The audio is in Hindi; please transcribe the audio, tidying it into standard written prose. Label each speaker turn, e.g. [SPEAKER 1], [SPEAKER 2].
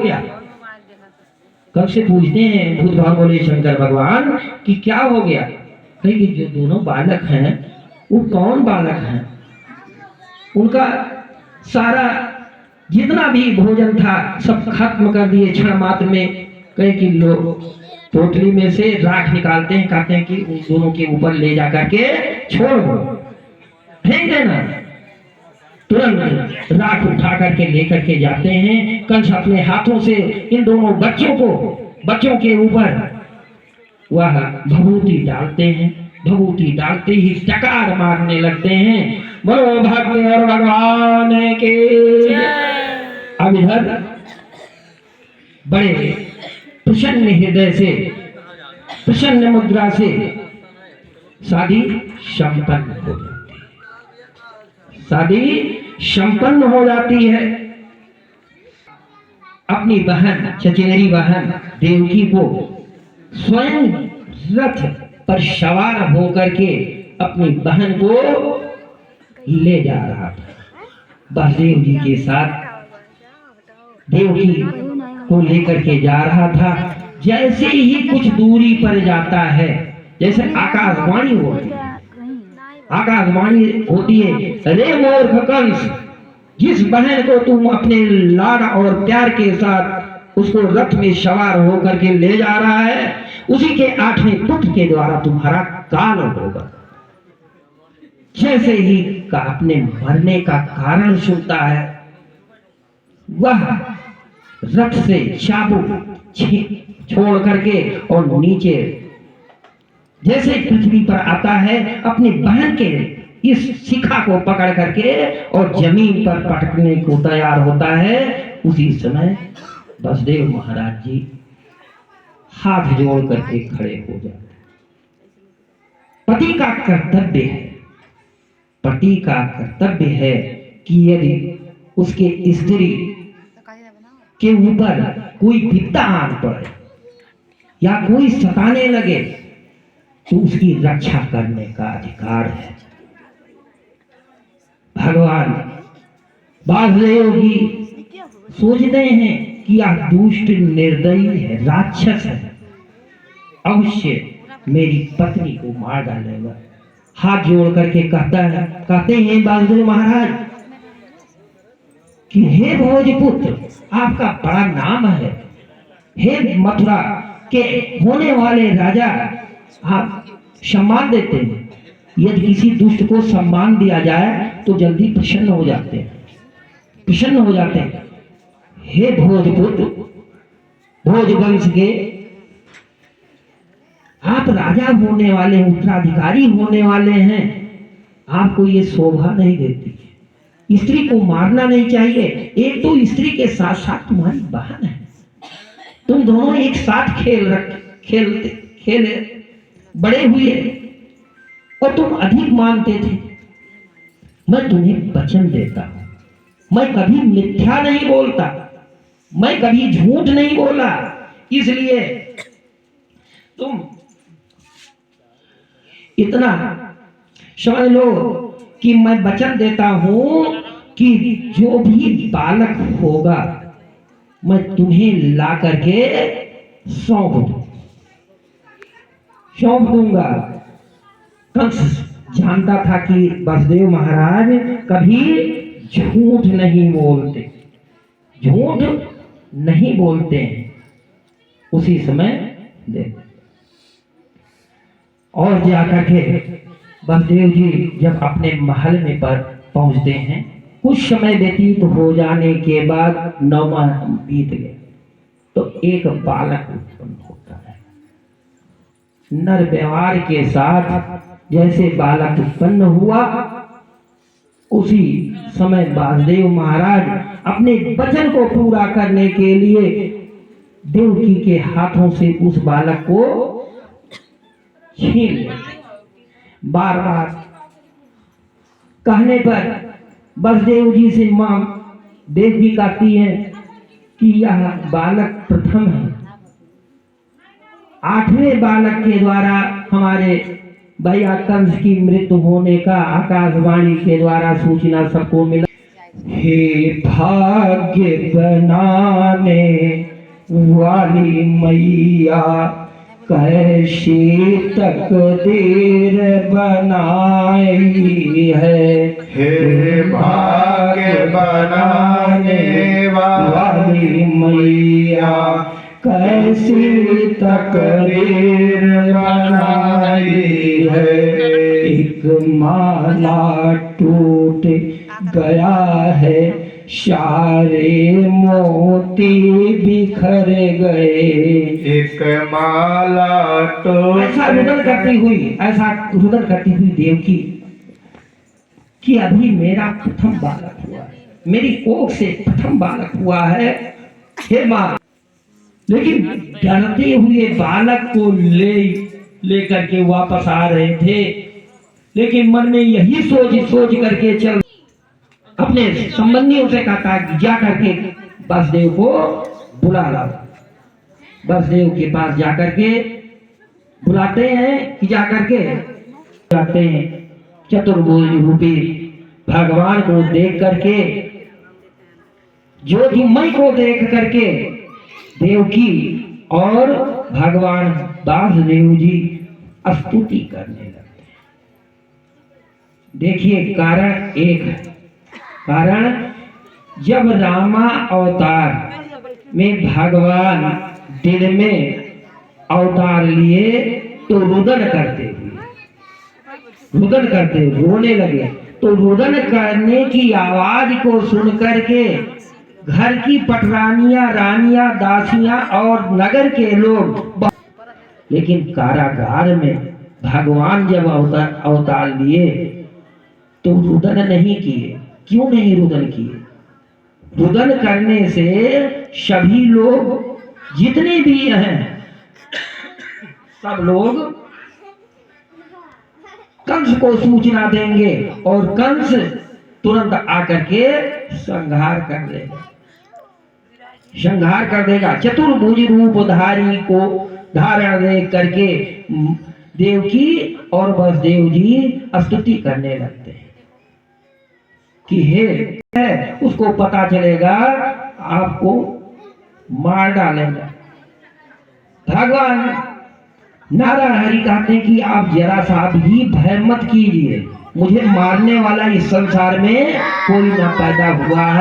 [SPEAKER 1] गया? कब से पूछते हैं भूत भाव बोले शंकर भगवान कि क्या हो गया? कहे कि जो दोनों बालक हैं वो कौन बालक हैं? उनका सारा जितना भी भोजन था सब खत्म कर दिए क्षण मात्र में। कहे कि लोग पोटली में से राख निकालते हैं, कहते हैं कि उन दोनों के ऊपर ले जा करके छोड़ दो, फेंक देना। तुरंत राख उठा करके लेकर के जाते हैं। कंस अपने हाथों से इन दोनों बच्चों के ऊपर वह भभूति डालते हैं। भभूति डालते ही टकार मारने लगते हैं। बोलो भक्त और भगवान के। अब इधर बड़े प्रसन्न हृदय से, प्रसन्न मुद्रा से शादी संपन्न हो जाती है। शादी संपन्न हो जाती है। अपनी बहन चचेरी बहन देवकी को स्वयं रथ पर सवार होकर के अपनी बहन को ले जा रहा था। बलदेव जी के साथ देवकी को लेकर के जा रहा था। जैसे ही कुछ दूरी पर जाता है, जैसे आकाशवाणी होती है, आकाशवाणी होती है, अरे मूर्ख कंस, जिस बहन को तुम अपने लाड और प्यार के साथ उसको रथ में सवार होकर के ले जा रहा है, उसी के 8वें पुत्र के द्वारा तुम्हारा काल होगा। जैसे ही का अपने मरने का कारण सुनता है, वह रथ से चाबुक छोड़ करके और नीचे जैसे पृथ्वी पर आता है, अपनी बहन के इस शिखा को पकड़ करके और जमीन पर पटकने को तैयार होता है। उसी समय बसदेव महाराज जी हाथ जोड़ करके खड़े हो जाते। पति का कर्तव्य है, पति का कर्तव्य है कि यदि उसके स्त्री के ऊपर कोई विपदा आन पड़े या कोई सताने लगे तो उसकी रक्षा करने का अधिकार है। भगवान वासुदेव जी सोचते हैं कि यह दुष्ट निर्दयी है, राक्षस है, अवश्य मेरी पत्नी को मार डालेगा। हाथ जोड़ करके कहते हैं वासुदेव महाराज कि हे भोजपुत्र, आपका बड़ा नाम है, हे मथुरा के होने वाले राजा, आप सम्मान देते हैं। यदि किसी दुष्ट को सम्मान दिया जाए तो जल्दी प्रसन्न हो जाते हैं, प्रसन्न हो जाते हैं। हे भोजपुत्र, भोजवंश के आप राजा होने वाले, उत्तराधिकारी होने वाले हैं, आपको ये शोभा नहीं देती। स्त्री को मारना नहीं चाहिए। एक तो स्त्री के साथ साथ तुम्हारी बहन है, तुम दोनों एक साथ खेले बड़े हुए और तुम अधिक मानते थे। मैं तुम्हें वचन देता हूं, मैं कभी मिथ्या नहीं बोलता, मैं कभी झूठ नहीं बोला, इसलिए तुम इतना समझ लो कि मैं वचन देता हूं कि जो भी बालक होगा मैं तुम्हें ला करके सौंप दूंगा। कंस जानता था कि वसुदेव महाराज कभी झूठ नहीं बोलते, झूठ नहीं बोलते हैं। उसी समय देख और जाकर के बलदेव जी जब अपने महल में पर पहुंचते हैं, कुछ समय व्यतीत हो जाने के बाद 9 माह बीत गए तो एक बालक उत्पन्न होता है। नर व्यवहार के साथ जैसे बालक उत्पन्न हुआ, उसी समय वासुदेव महाराज अपने वचन को पूरा करने के लिए देवकी के हाथों से उस बालक को छीन लिया। बार बार कहने पर बलदेव जी से मां देवकी कहती है कि यह बालक प्रथम है, 8वें बालक के द्वारा हमारे भैया कंस की मृत्यु होने का आकाशवाणी के द्वारा सूचना सबको मिला। हे भाग्य बनाने वाली मैया कैसी तकदीर बनाई है।
[SPEAKER 2] हे भाग्य बनाने
[SPEAKER 1] वाली मैया कैसी तकदीर बनाई है। एक माला टूट गया है, सारे मोती बिखर गए।
[SPEAKER 2] एक माला तो
[SPEAKER 1] ऐसा रुदन करती हुई देवकी कि अभी मेरा प्रथम बालक हुआ है, मेरी कोख से प्रथम बालक हुआ है, हे माँ। लेकिन डरते हुए बालक को लेकर के वापस आ रहे थे, लेकिन मन में यही सोच करके चल अपने संबंधियों से कहा कि जा करके वसुदेव को बुला लाओ। वसुदेव के पास जाकर के बुलाते हैं कि जाकर के जाते हैं। चतुर्भुज रूपी भगवान को देख करके, ज्योतिमय को देख करके देवकी और भगवान वासुदेव जी स्तुति करने लगते। देखिए कारण एक है। कारण जब रामा अवतार में भगवान दिन में अवतार लिए तो रुदन करते रोने लगे। तो रुदन करने की आवाज को सुन करके घर की पटरानियां, रानियां, दासियां और नगर के लोग, लेकिन कारागार में भगवान जब अवतार लिए तो रुदन नहीं किए। क्यों नहीं रुदन किए? रुदन करने से सभी लोग जितने भी हैं सब लोग कंस को सूचना देंगे और कंस तुरंत आकर के संहार कर देगा। चतुर्भुज रूपधारी को धारण देख करके देवकी और वसुदेव जी स्तुति करने लगते हैं कि हे, उसको पता चलेगा आपको मार डालेगा। भगवान नारायण हरि कहते हैं कि आप जरा सा भी भय मत कीजिए, मुझे मारने वाला इस संसार में कोई न पैदा हुआ है।